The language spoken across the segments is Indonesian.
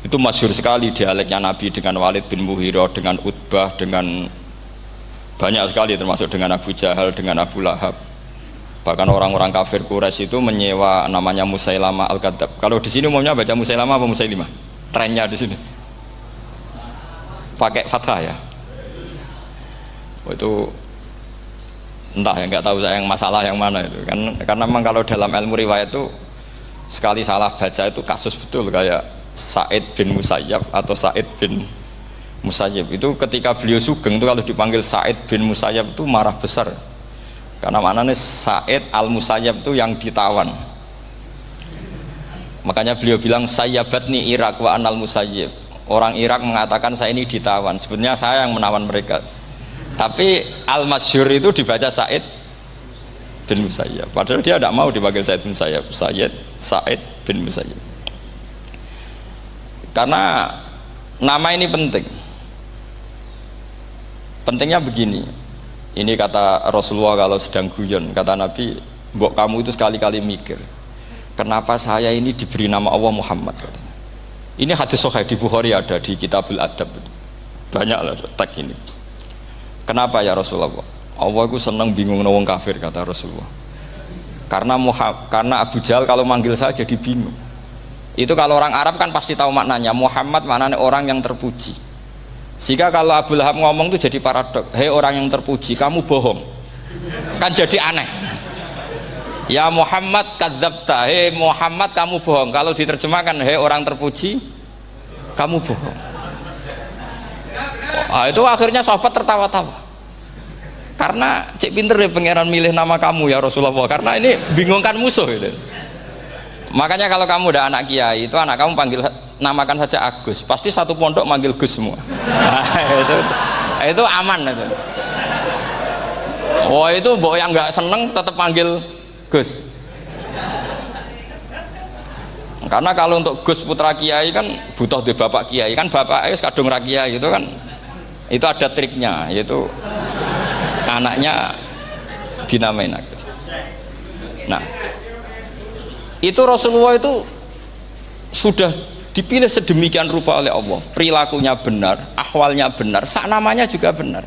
Itu masyhur sekali dialeknya Nabi dengan Walid bin Mughirah, dengan Utbah, dengan banyak sekali, termasuk dengan Abu Jahal, dengan Abu Lahab. Bahkan orang-orang kafir Quraisy itu menyewa namanya Musailamah Al-Kadzab. Kalau di sini umumnya baca Musailamah apa Musailimah? Trennya di sini pakai fathah ya. Itu entah ya, nggak tahu saya yang masalah yang mana itu kan, karena memang kalau dalam ilmu riwayat itu sekali salah baca itu kasus betul, kayak Sa'id bin Musayyab atau Sa'id bin Musayyib itu ketika beliau sugeng itu kalau dipanggil Sa'id bin Musayyab itu marah besar, karena maknanya Sa'id al-Musayyab itu yang ditawan. Makanya beliau bilang sayyabatni Irak wa anal Musayyib. Orang Irak mengatakan saya ini ditawan, sebenarnya saya yang menawan mereka. Tapi al-masyhur itu dibaca Sa'id bin Musayyab, padahal dia tidak mau dipanggil Sa'id bin Musayyab, Sa'id bin Musayyab. Karena nama ini penting. Pentingnya begini, ini kata Rasulullah kalau sedang guyon, kata Nabi, mbok kamu itu sekali-kali mikir, kenapa saya ini diberi nama Allah Muhammad, katanya. Ini hadis sahih di Bukhari, ada di Kitabul Adab, banyaklah teks ini. Kenapa ya Rasulullah? Allah itu senang bingung wong kafir, kata Rasulullah. Karena Abu Jahal kalau manggil saya jadi bingung. Itu kalau orang Arab kan pasti tahu maknanya. Muhammad maknanya orang yang terpuji. Sehingga kalau Abu Lahab ngomong itu jadi paradok. Hei orang yang terpuji, kamu bohong. Kan jadi aneh. Ya Muhammad kadzabta. Hei Muhammad kamu bohong. Kalau diterjemahkan hei orang terpuji, kamu bohong. Itu akhirnya sahabat tertawa-tawa, karena cek pinter deh pangeran milih nama kamu ya Rasulullah, karena ini bingungkan musuh gitu. Makanya kalau kamu udah anak kiai itu anak kamu panggil namakan saja Agus, pasti satu pondok manggil Gus semua. Itu aman itu. Itu mbok yang nggak seneng tetap panggil Gus. Karena kalau untuk Gus putra kiai kan butuh di bapak kiai, kan bapak ayus kadung rakyai itu kan. Itu ada triknya, yaitu anaknya dinamain Agus. Nah, itu Rasulullah itu sudah dipilih sedemikian rupa oleh Allah, perilakunya benar, ahwalnya benar, sak namanya juga benar.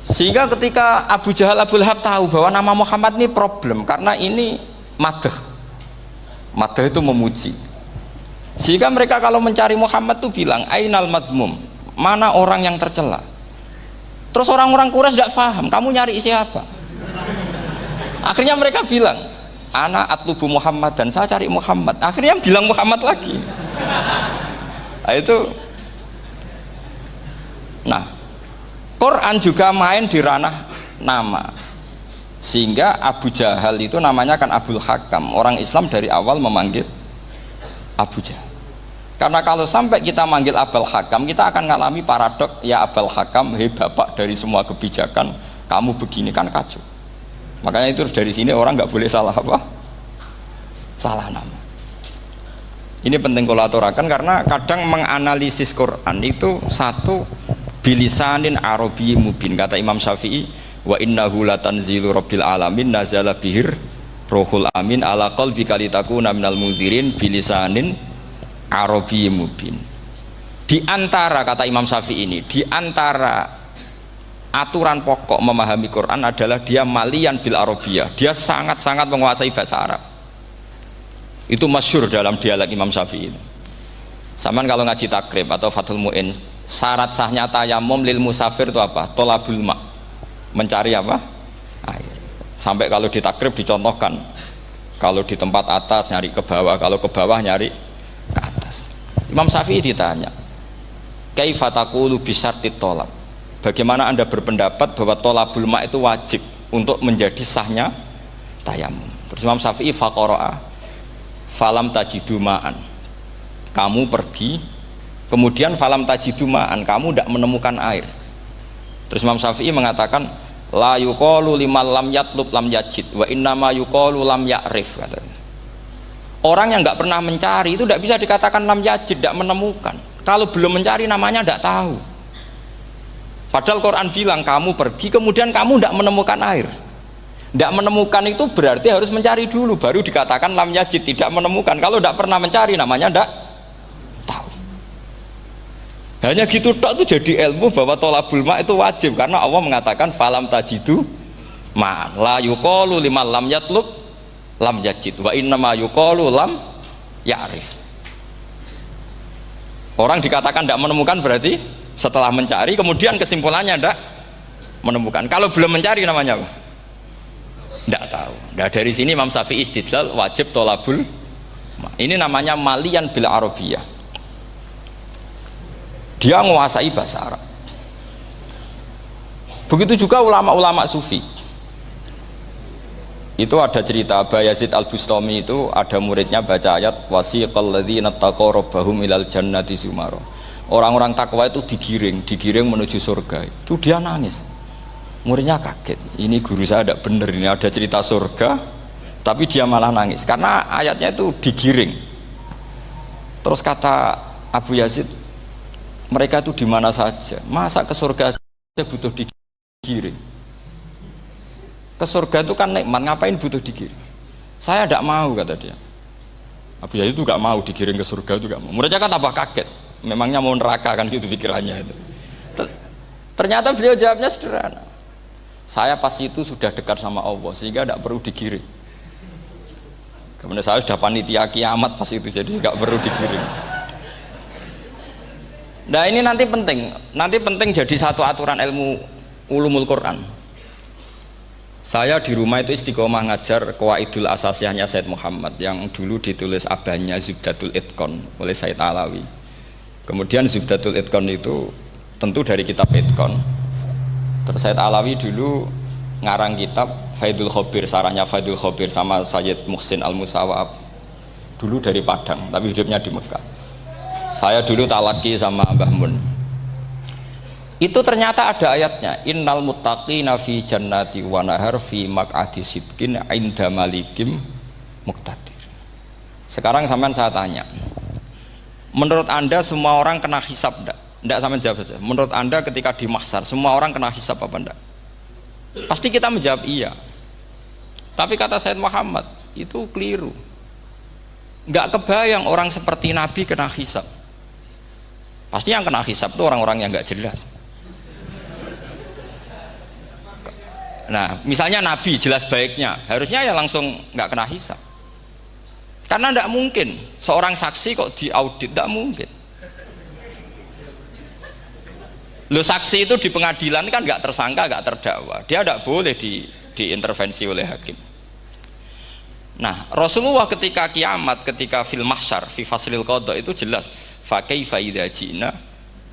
Sehingga ketika Abu Jahal, Abu Lahab tahu bahwa nama Muhammad ini problem, karena ini madah itu memuji. Sehingga mereka kalau mencari Muhammad tuh bilang ainal madmum, mana orang yang tercela. Terus orang-orang Quraisy tidak paham, kamu nyari siapa? Akhirnya mereka bilang, ana atlubu Muhammad, dan saya cari Muhammad. Akhirnya bilang Muhammad lagi. Nah, Quran juga main di ranah nama. Sehingga Abu Jahal itu namanya kan Abul Hakam. Orang Islam dari awal memanggil Abu Jahal. Karena kalau sampai kita manggil Abul Hakam, kita akan mengalami paradok, ya Abul Hakam, hei bapak dari semua kebijakan, kamu begini, kan kacau. Makanya itu dari sini orang nggak boleh salah apa? Salah nama. Ini penting kalau aturakan, karena kadang menganalisis Quran itu satu bilisanin arabi mubin, kata Imam Syafi'i, wa innahu latanzilu rabbil alamin nazala bihir rohul amin ala qalbika litakuna minal mundzirin bilisanin arabi mubin. Di antara, kata Imam Syafi'i ini, di antara aturan pokok memahami Quran adalah dia malian bil arabiyah, dia sangat-sangat menguasai bahasa Arab. Itu masyhur dalam dialek Imam Syafi'i ini. Saman kalau ngaji takrib atau Fathul Mu'in, syarat sahnya tayamum lil musafir itu apa? Tolabul ma', mencari apa? Air. Sampai kalau di takrib dicontohkan, kalau di tempat atas nyari ke bawah, kalau ke bawah nyari ke atas. Imam Syafi'i ditanya, kaifa taqulu bi syartit tolab, bagaimana anda berpendapat bahwa tolabul ma' itu wajib untuk menjadi sahnya tayamum? Terus Imam Syafi'i faqara'a falam tajidu ma'an, kamu pergi kemudian falam tajidu ma'an, kamu tidak menemukan air. Terus Imam Syafi'i mengatakan la yuqalu liman lam yatlub lam yajid wa innama yuqalu lam ya'rif, katanya. Orang yang nggak pernah mencari itu tidak bisa dikatakan lam yajid, tidak menemukan. Kalau belum mencari namanya tidak tahu. Padahal Quran bilang kamu pergi kemudian kamu tidak menemukan air. Tidak menemukan itu berarti harus mencari dulu, baru dikatakan lam yajid, tidak menemukan. Kalau tidak pernah mencari namanya tidak Hanya gitu tok tuh jadi ilmu bahwa tolabul ma itu wajib karena Allah mengatakan falam tajidu ma la yuqalu liman lam yatlub lam yajid wa innama yuqalu lam ya'rif. Orang dikatakan tidak menemukan berarti setelah mencari kemudian kesimpulannya tidak menemukan. Kalau belum mencari namanya apa? Tidak tahu. Nah, dari sini Imam Syafi'i istidlal wajib tolabul. Ini namanya malian bil arabiyah. Dia menguasai bahasa Arab. Begitu juga ulama-ulama sufi. Itu ada cerita Bayazid Al-Bustami itu ada muridnya baca ayat wasiqal ladzina taqaw rabbahum ilal jannati zumara. Orang-orang takwa itu digiring menuju surga. Itu dia nangis. Muridnya kaget. Ini guru saya tidak benar, ini ada cerita surga tapi dia malah nangis karena ayatnya itu digiring. Terus kata Abu Yazid, mereka itu di mana saja, masa ke surga aja butuh digiring? Ke surga itu kan nikmat, ngapain butuh digiring? Saya tidak mau, kata dia. Abu Yazid itu gak mau digiring ke surga, itu gak mau. Mereka kan tambah kaget, memangnya mau neraka kan gitu pikirannya itu. Ternyata beliau jawabnya sederhana, saya pas itu sudah dekat sama Allah sehingga tidak perlu digiring. Kemudian saya sudah panitia kiamat pas itu, jadi gak perlu digiring. Nah ini nanti penting jadi satu aturan ilmu ulumul Quran. Saya di rumah itu istiqomah ngajar Qawaidul Asasiyahnya Said Muhammad yang dulu ditulis abahnya Zubdatul Itqan oleh Said Alawi. Kemudian Zubdatul Itqan itu tentu dari kitab Itqan. Terus Said Alawi dulu ngarang kitab Faidul Khobir, sarannya Faidul Khobir sama Sayyid Muhsin Al-Musawab, dulu dari Padang tapi hidupnya di Mekah. Saya dulu talaki sama Mbah Mun. Itu ternyata ada ayatnya, innal muttaqina fi jannati wa nahar fi maq'adi sidqin 'inda malikim muqtadir. Sekarang sampean saya tanya, menurut Anda semua orang kena hisab enggak? Enggak, sampean jawab saja. Menurut Anda ketika di mahsyar semua orang kena hisab apa enggak? Pasti kita menjawab iya. Tapi kata Said Muhammad, itu keliru. Enggak kebayang orang seperti Nabi kena hisab. Pasti yang kena hisab itu orang-orang yang nggak jelas. Nah, misalnya Nabi jelas baiknya, harusnya ya langsung nggak kena hisab. Karena nggak mungkin seorang saksi kok diaudit, nggak mungkin. Lo saksi itu di pengadilan kan nggak tersangka, nggak terdakwa, dia nggak boleh diintervensi oleh hakim. Nah, Rasulullah ketika kiamat, ketika fil mahsyar, fi faslil qada itu jelas. Fa kaifa idza ji'na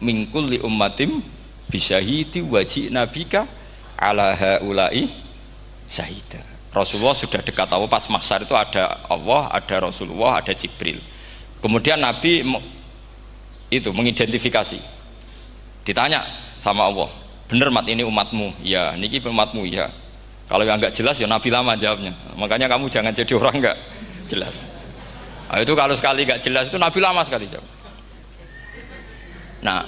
min kulli ummatin bisyahidi wa ji'na bika ala haula'i syahida. Rasulullah sudah dekat Allah, pas mahsyar itu ada Allah, ada Rasulullah, ada Jibril. Kemudian Nabi itu mengidentifikasi. Ditanya sama Allah, bener mat ini umatmu? Ya, niki umatmu ya. Kalau yang enggak jelas ya Nabi lama jawabnya. Makanya kamu jangan jadi orang enggak jelas. Nah, itu kalau sekali enggak jelas itu Nabi lama sekali jawab. Nah,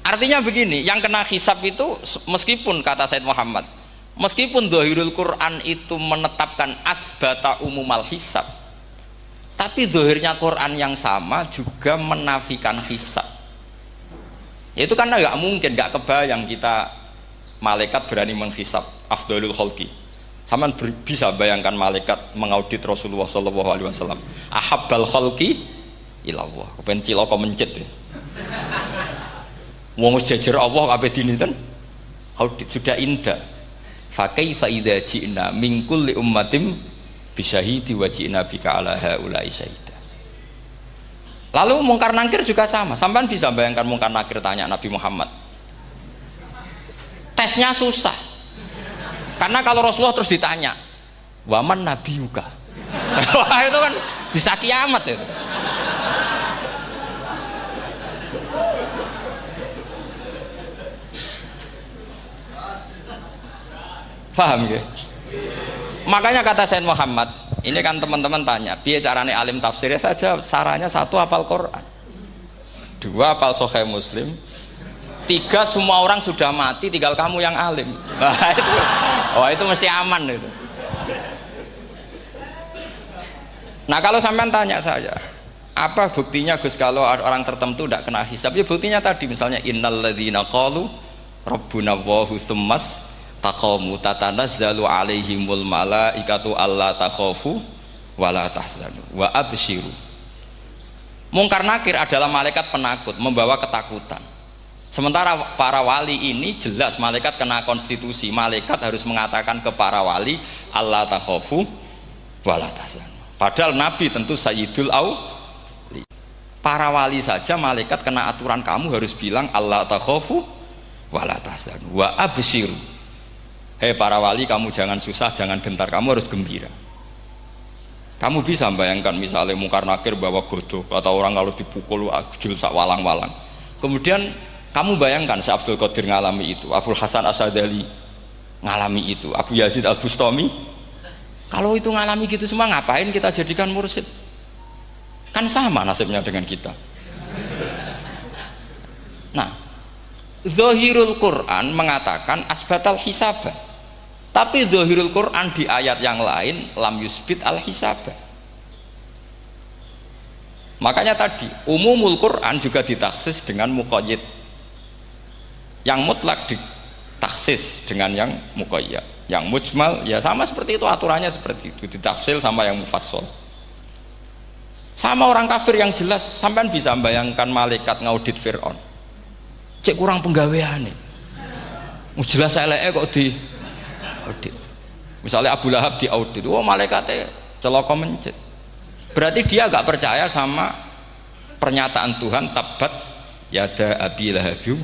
artinya begini, yang kena hisab itu meskipun kata Said Muhammad, meskipun Dhahirul Quran itu menetapkan asbata umumal hisab, tapi zahirnya Quran yang sama juga menafikan hisab. Itu karena nggak mungkin, nggak kebayang kita malaikat berani menghisab afdalul khalqi. Sama bisa bayangkan malaikat mengaudit Rasulullah SAW. Ahabbal khalqi ilallah. Kepen cilaka mencit ya. Wong jajar Allah kabeh dinten audit sudah indah. Fa kaifa idza ji'na min kulli ummatin bisyahidi wa ji'na bika ala haula'i syahida. Lalu mungkar nakir juga sama. Sampean bisa bayangkan mungkar nakir tanya Nabi Muhammad. Tesnya susah. Karena kalau Rasulullah terus ditanya, "Waman nabiyuka?" Wah, itu kan bisa kiamat itu. Paham ya? Makanya kata Said Muhammad, ini kan teman-teman tanya, biar carane alim tafsirnya saja, sarannya satu hafal Quran, dua hafal Sahih Muslim, tiga semua orang sudah mati, tinggal kamu yang alim. Nah, itu, oh itu mesti aman itu. Nah kalau sampean tanya saya, Apa buktinya Gus kalau orang tertentu tidak kena hisab? Ya buktinya tadi misalnya innalladzina qalu rabbuna Allahu tsummas taqamu tatanazzalu alaihimul malaikatu alla takhafu wala tahzanu wa absyiru. Mungkar nakir adalah malaikat penakut membawa ketakutan. Sementara para wali ini jelas malaikat kena konstitusi. Malaikat harus mengatakan ke para wali alla takhafu wala tahzanu. Padahal Nabi tentu sayyidul au. Para wali saja malaikat kena aturan kamu harus bilang Allah takhafu wala tahzanu wa absyiru. Hei para wali, kamu jangan susah, jangan gentar, kamu harus gembira. Kamu bisa bayangkan misalnya mungkar nakir bawa godok atau orang kalau dipukul ajul sak walang-walang. Kemudian kamu bayangkan si Abdul Qadir ngalami itu, Abdul Hasan Asadali ngalami itu, Abu Yazid Al-Bustami. Kalau itu ngalami gitu semua, ngapain kita jadikan mursyid? Kan sama nasibnya dengan kita. Nah, Zahirul Quran mengatakan asbatal hisabah, tapi Zahirul Quran di ayat yang lain lam yusbit al hisabah. Makanya tadi umumul Quran juga ditaksis dengan muqayyid, yang mutlak ditaksis dengan yang muqayyad, yang mujmal ya sama seperti itu, aturannya seperti itu, ditafsil sama yang mufassal. Sama orang kafir yang jelas, sampean bisa bayangkan malaikat ngaudit Fir'aun, cek kurang penggaweane, jelas eleke kok di audit. Misalnya Abu Lahab di audit, oh malaikatnya celaka mencet, berarti dia gak percaya sama pernyataan Tuhan tabat yada abi lahabiu.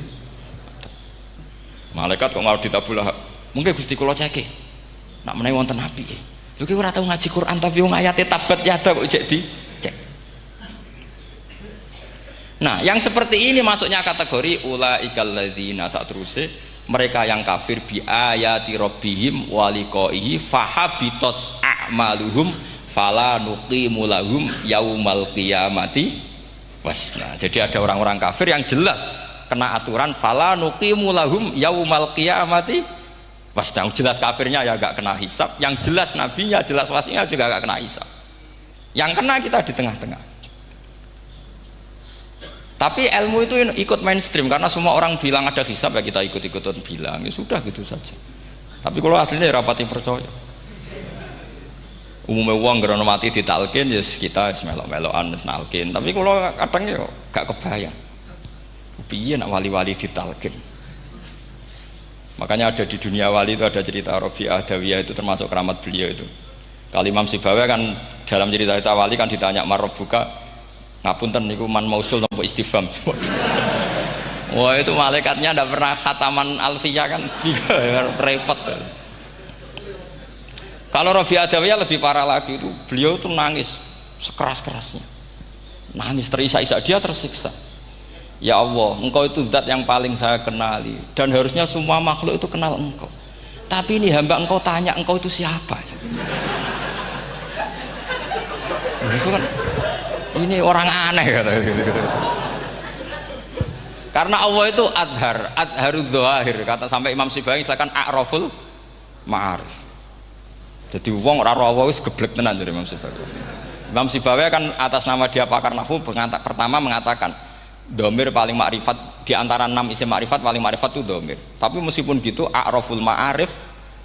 Malaikat kok ngaudit Abu Lahab, mungkin Gusti kula ceke nak menawi wonten api lho ki ora tau ngaji Quran tapi wong ayate tabat yada kok cek di. Nah, yang seperti ini masuknya kategori ulaikal ladzina, saat terusé mereka yang kafir bi ayati rabbihim wa liqaihi fahabitos a'maluhum fala nuqimu lahum yaumal qiyamati wasna. Jadi ada orang-orang kafir yang jelas kena aturan fala nuqimu lahum yaumal qiyamati wasna. Jelas kafirnya ya gak kena hisab, yang jelas nabinya, jelas wasinya juga gak kena hisab. Yang kena kita di tengah-tengah. Tapi ilmu itu ikut mainstream karena semua orang bilang ada hisab ya kita ikut-ikutan bilang, ya sudah gitu saja. Tapi kalau aslinya ya rapati percaya. Umumnya uang gerono mati ditalkin ya kita melok-melokan nalkin. Tapi kalau kadang ya gak kebayang. Piye nak wali-wali ditalkin. Makanya ada di dunia wali itu ada cerita Rabi'ah Adawiyah, itu termasuk keramat beliau itu. Kalau Imam Sibawi kan dalam cerita wali kan ditanya marabbuka, ngapunten niku man mausul nopo istifham. Wah itu malaikatnya ndak pernah khataman alfiyah kan repot. Kalau Rabi Adawiyah lebih parah lagi, itu beliau tuh nangis sekeras-kerasnya, nangis terisak-isak, dia tersiksa. Ya Allah, engkau itu zat yang paling saya kenali dan harusnya semua makhluk itu kenal engkau, tapi ini hamba engkau tanya engkau itu siapa ya? Itu kan ini orang aneh kata gitu. Karena Allah itu adharud dzahir, kata sampai Imam Sibawi silakan a'raful ma'arif. Jadi wong ora ora wis geblek tenan dari Imam Sibawi. Imam Sibawi kan atas nama dia pakar nahwu pertama mengatakan dhamir paling makrifat di antara 6 isim makrifat, paling makrifat itu dhamir. Tapi meskipun gitu a'raful ma'arif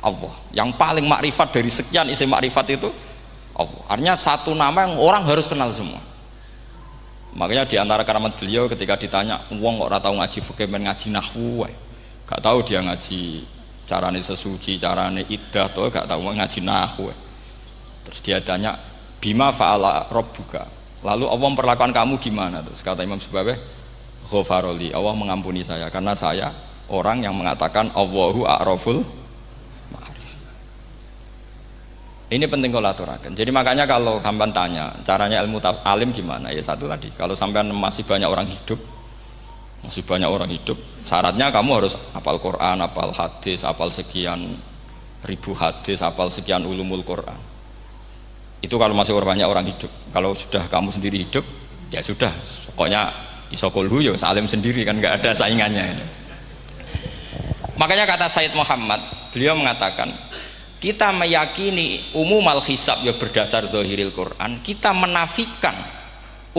Allah. Yang paling makrifat dari sekian isim makrifat itu Allah. Artinya satu nama yang orang harus kenal semua. Makanya di antara keramat beliau ketika ditanya wong kok ora tau ngaji fikih men ngaji nahwu wae. Gak tahu dia ngaji carane sesuci, carane iddah to gak tahu ngaji nahwu. Terus dia tanya bima fa'ala rabbuka. Lalu Allah memperlakukan kamu gimana? Terus kata Imam Sibawi, ghafaroli, Allah mengampuni saya karena saya orang yang mengatakan Allahu a'raful ma'arif. Ini penting kalau aturakan. Jadi makanya kalau sampean tanya caranya ilmu alim gimana, ya satu tadi, kalau sampean masih banyak orang hidup, syaratnya kamu harus hafal Quran, hafal hadis, hafal sekian ribu hadis, hafal sekian ulumul Quran. Itu kalau masih banyak orang hidup. Kalau sudah kamu sendiri hidup, ya sudah, pokoknya isokulhu ya salim sendiri kan, nggak ada saingannya ini. Makanya kata Said Muhammad, beliau mengatakan kita meyakini umum al-hisab ya berdasar zahiril Quran, kita menafikan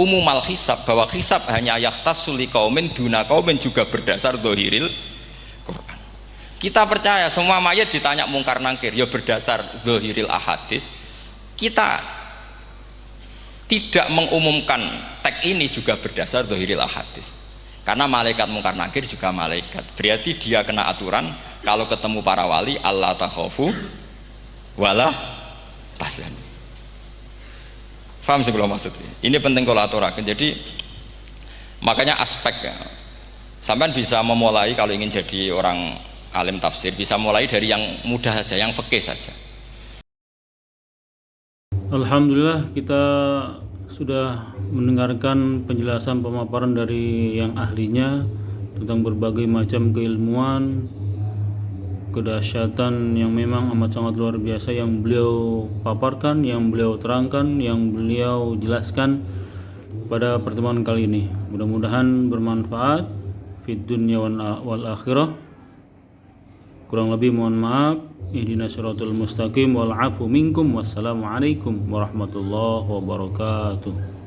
umumal hisab, bahwa hisab hanya yahtassul liqaumin duna qaumin juga berdasar dzahiril Quran. Kita percaya semua mayat ditanya mungkar nangkir ya berdasar dzahiril ahadis. Kita tidak mengumumkan teks ini juga berdasar dzahiril ahadis. Karena malaikat mungkar nangkir juga malaikat. Berarti dia kena aturan kalau ketemu para wali Allah takhafu wala tahzanu. Faham sih kalau maksudnya? Ini penting kalau aturakan. Jadi makanya aspek ya. Sampean bisa memulai kalau ingin jadi orang alim tafsir bisa mulai dari yang mudah saja, yang fikih saja. Alhamdulillah kita sudah mendengarkan penjelasan pemaparan dari yang ahlinya tentang berbagai macam keilmuan, kedahsyatan yang memang amat sangat luar biasa yang beliau paparkan, yang beliau terangkan, yang beliau jelaskan pada pertemuan kali ini. Mudah-mudahan bermanfaat fid dunya wal akhirah. Kurang lebih mohon maaf. Ihdinas siratal mustaqim wal afu minkum. Wassalamualaikum warahmatullahi wabarakatuh.